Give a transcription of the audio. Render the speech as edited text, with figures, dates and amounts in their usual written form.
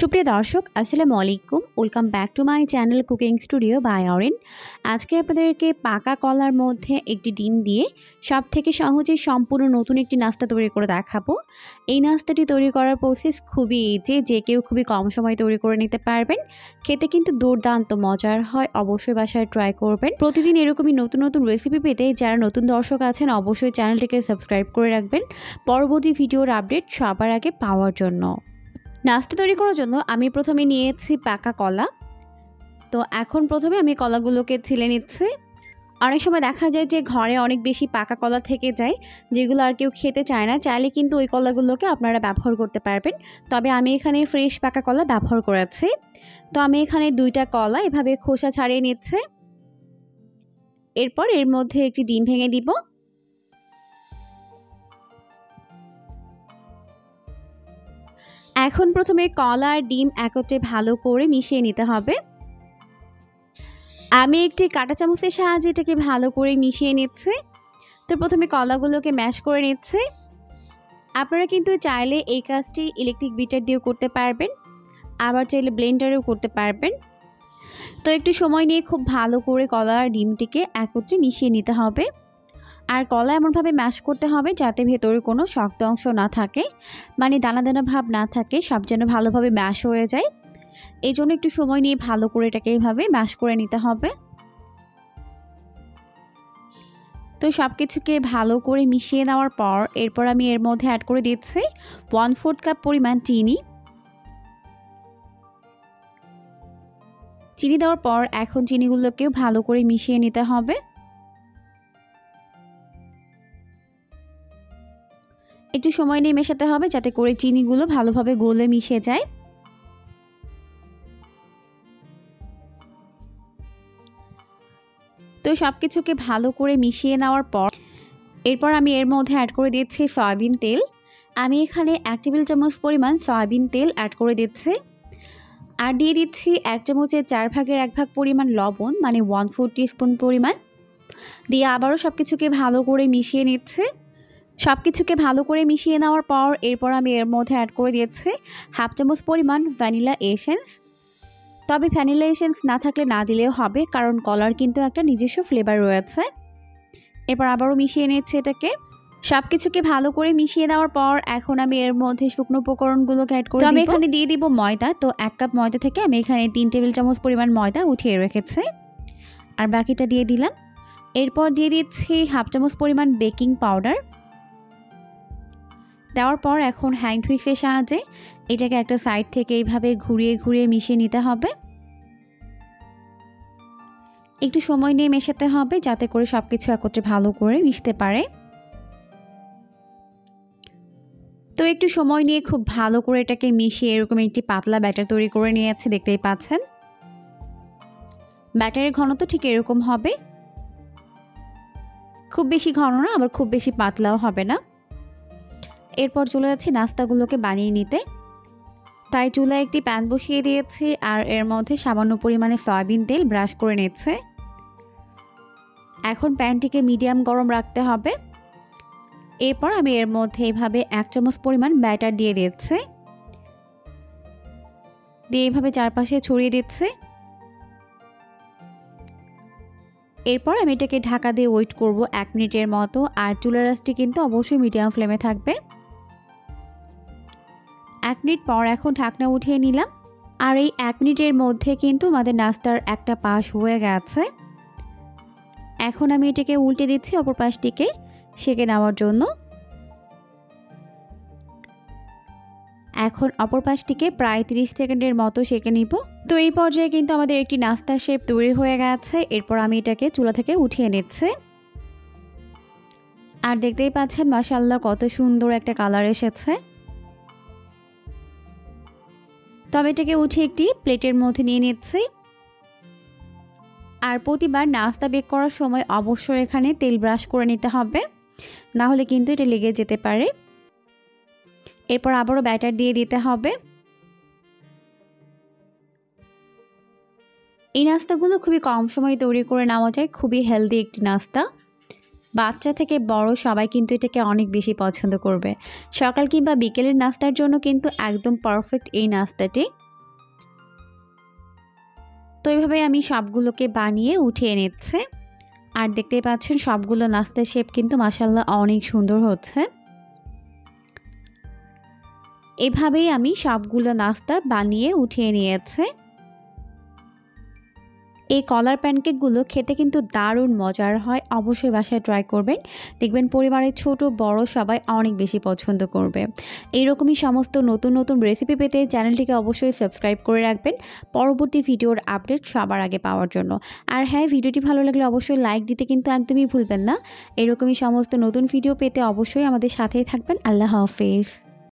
সুপ্রিয় দর্শক আসসালামু আলাইকুম welcome back to my channel cooking studio by Orin. আজকে আপনাদেরকে পাকা কলার মধ্যে একটি ডিম দিয়ে সবথেকে সহজে সম্পূর্ণ নতুন একটি নাস্তা তৈরি করে দেখাবো। এই নাস্তাটি তৈরি করার প্রসেস খুবই ইজি, যে কেউ খুবই কম সময়ে তৈরি করে নিতে পারবেন। খেতে কিন্তু দুর্দান্ত মজার হয়, অবশ্যই বাসায় ট্রাই করবেন। প্রতিদিন এরকমই নতুন নতুন রেসিপি পেতে যারা নতুন দর্শক আছেন অবশ্যই চ্যানেলটিকে সাবস্ক্রাইব করে রাখবেন পরবর্তী ভিডিওর আপডেট সবার আগে পাওয়ার জন্য। নাস্তা তৈরি করার জন্য আমি প্রথমে নিয়েছি পাকা কলা। তো এখন প্রথমে আমি কলাগুলোকে ছিলে নিচ্ছি। অনেক সময় দেখা যায় যে ঘরে অনেক বেশি পাকা কলা থেকে যায়, যেগুলো আর কেউ খেতে চায় না। চাইলে কিন্তু ওই কলাগুলোকে আপনারা ব্যবহার করতে পারবেন, তবে আমি এখানে ফ্রেশ পাকা কলা ব্যবহার করেছি। তো আমি এখানে 2টা কলা এভাবে খোসা ছাড়িয়ে নিচ্ছি। এরপর এর মধ্যে একটি ডিম ভেঙে দিব। এখন প্রথমে কলা আর ডিম একত্রে ভালো করে মিশিয়ে নিতে হবে। আমি একটি কাঁটা চামচের সাহায্যে এটাকে ভালো করে মিশিয়ে নিচ্ছি। তো প্রথমে কলাগুলোকে ম্যাশ করে নিচ্ছি। আপনারা কিন্তু চাইলে এই কাজটি ইলেকট্রিক বিটার দিয়েও করতে পারবেন, আবার চাইলে ব্লেন্ডারেও করতে পারবেন। তো একটু সময় নিয়ে খুব ভালো করে কলা আর ডিমটিকে একত্রে মিশিয়ে নিতে হবে। আর কলা এমনভাবে ম্যাশ করতে হবে যাতে ভেতরে কোনো শক্ত অংশ না থাকে, মানে দানা দানা ভাব না থাকে, সব যেন ভালোভাবে ম্যাশ হয়ে যায়। এই জন্য একটু সময় নিয়ে ভালো করে এটাকে এইভাবে ম্যাশ করে নিতে হবে। তো সব কিছুকে ভালো করে মিশিয়ে নেওয়ার পর এরপর আমি এর মধ্যে অ্যাড করে দিচ্ছি 1/4 কাপ পরিমাণ চিনি। চিনি দেওয়ার পর এখন চিনিগুলোকেও ভালো করে মিশিয়ে নিতে হবে। একটু সময় নিয়ে মেশাতে হবে যাতে করে চিনিগুলো ভালোভাবে গলে মিশে যায়। তো সব কিছুকে ভালো করে মিশিয়ে নেওয়ার পর এরপর আমি এর মধ্যে অ্যাড করে দিচ্ছি সয়াবিন তেল। আমি এখানে 1 টেবিল চামচ পরিমাণ সয়াবিন তেল অ্যাড করে দিচ্ছি। আর দিয়ে দিচ্ছি 1 চামচের 4 ভাগের 1 ভাগ পরিমাণ লবণ, মানে 1/4 টিস্পুন পরিমাণ দিয়ে আবারও সব কিছুকে ভালো করে মিশিয়ে নিচ্ছে। সব কিছুকে ভালো করে মিশিয়ে নেওয়ার পর এরপর আমি এর মধ্যে অ্যাড করে দিচ্ছি 1/2 চামচ পরিমাণ ভ্যানিলা এসেন্স। তবে ভ্যানিলা এসেন্স না থাকলে না দিলেও হবে, কারণ কলার কিন্তু একটা নিজস্ব ফ্লেভার রয়েছে। এরপর আবারও মিশিয়ে নিচ্ছি এটাকে। সব কিছুকে ভালো করে মিশিয়ে দেওয়ার পর এখন আমি এর মধ্যে শুকনো উপকরণগুলোকে অ্যাড করে দিব। আমি এখানে দিয়ে দিব ময়দা। তো 1 কাপ ময়দা থেকে আমি এখানে 3 টেবিল চামচ পরিমাণ ময়দা উঠিয়ে রেখেছি, আর বাকিটা দিয়ে দিলাম। এরপর দিয়ে দিচ্ছি 1/2 চামচ পরিমাণ বেকিং পাউডার। দেওয়ার পর এখন হ্যান্ড হুইক্সের সাহায্যে এটাকে একটা সাইড থেকে এইভাবে ঘুরিয়ে ঘুরিয়ে মিশিয়ে নিতে হবে। একটু সময় নিয়ে মেশাতে হবে যাতে করে সব কিছু একত্রে ভালো করে মিশতে পারে। তো একটু সময় নিয়ে খুব ভালো করে এটাকে মিশিয়ে এরকম একটি পাতলা ব্যাটার তৈরি করে নিয়েছি, দেখতেই পাচ্ছেন। ব্যাটারের ঘনত্ব ঠিক এরকম হবে, খুব বেশি ঘন না আবার খুব বেশি পাতলাও হবে না। এরপর চলে যাচ্ছি নাস্তাগুলোকে বানিয়ে নিতে। তাই চুলায় একটি প্যান বসিয়ে দিয়েছি আর এর মধ্যে সামান্য পরিমাণে সয়াবিন তেল ব্রাশ করে নিচ্ছে। এখন প্যানটিকে মিডিয়াম গরম রাখতে হবে। এরপর আমি এর মধ্যে এইভাবে 1 চামচ পরিমাণ ব্যাটার দিয়ে দিচ্ছি, দিয়ে এইভাবে চারপাশে ছড়িয়ে দিচ্ছি। এরপর আমি এটাকে ঢাকা দিয়ে ওয়েট করব 1 মিনিটের মতো, আর চুলার আঁচটি কিন্তু অবশ্যই মিডিয়াম ফ্লেমে থাকবে। 1 মিনিট পর এখন ঢাকনা উঠিয়ে নিলাম, আর এই 1 মিনিটের মধ্যে কিন্তু আমাদের নাস্তার একটা পাশ হয়ে গেছে। এখন আমি এটাকে উল্টে দিচ্ছি অপর পাশটিকে সেঁকে নেওয়ার জন্য। এখন অপর পাশটিকে প্রায় 30 সেকেন্ডের মতো সেঁকে নিব। তো এই পর্যায়ে কিন্তু আমাদের একটি নাস্তার শেপ তৈরি হয়ে গেছে। এরপর আমি এটাকে চুলা থেকে উঠিয়ে নিচ্ছি। আর দেখতেই পাচ্ছেন মাশাআল্লাহ কত সুন্দর একটা কালার এসেছে। তবে এটাকে উঠিয়ে একটি প্লেটের মধ্যে নিয়ে নিচ্ছি। আর প্রতিবার নাস্তা বেক করার সময় অবশ্যই এখানে তেল ব্রাশ করে নিতে হবে, না হলে কিন্তু এটা লেগে যেতে পারে। এরপর আবারও ব্যাটার দিয়ে দিতে হবে। এই নাস্তাগুলো খুবই কম সময়ে তৈরি করে নেওয়া যায়, খুবই হেলদি একটি নাস্তা। বাচ্চা থেকে বড় সবাই কিন্তু এটাকে অনেক বেশি পছন্দ করবে। সকাল কিংবা বিকেলের নাস্তার জন্য কিন্তু একদম পারফেক্ট এই নাস্তাটি। তো এইভাবেই আমি সবগুলোকে বানিয়ে উঠিয়ে নিচ্ছি। আর দেখতেই পাচ্ছেন সবগুলো নাস্তার শেপ কিন্তু মাশাআল্লাহ অনেক সুন্দর হচ্ছে। এভাবেই আমি সবগুলো নাস্তা বানিয়ে উঠিয়ে নিয়েছি। এই কলার প্যানকেকগুলো খেতে কিন্তু দারুণ মজার হয়, অবশ্যই বাসায় ট্রাই করবেন। দেখবেন পরিবারের ছোট বড় সবাই অনেক বেশি পছন্দ করবে। এইরকমই সমস্ত নতুন নতুন রেসিপি পেতে চ্যানেলটিকে অবশ্যই সাবস্ক্রাইব করে রাখবেন পরবর্তী ভিডিওর আপডেট সবার আগে পাওয়ার জন্য। আর হ্যাঁ, ভিডিওটি ভালো লাগলে অবশ্যই লাইক দিতে কিন্তু একদমই ভুলবেন না। এরকমই সমস্ত নতুন ভিডিও পেতে অবশ্যই আমাদের সাথেই থাকবেন। আল্লাহ হাফেজ।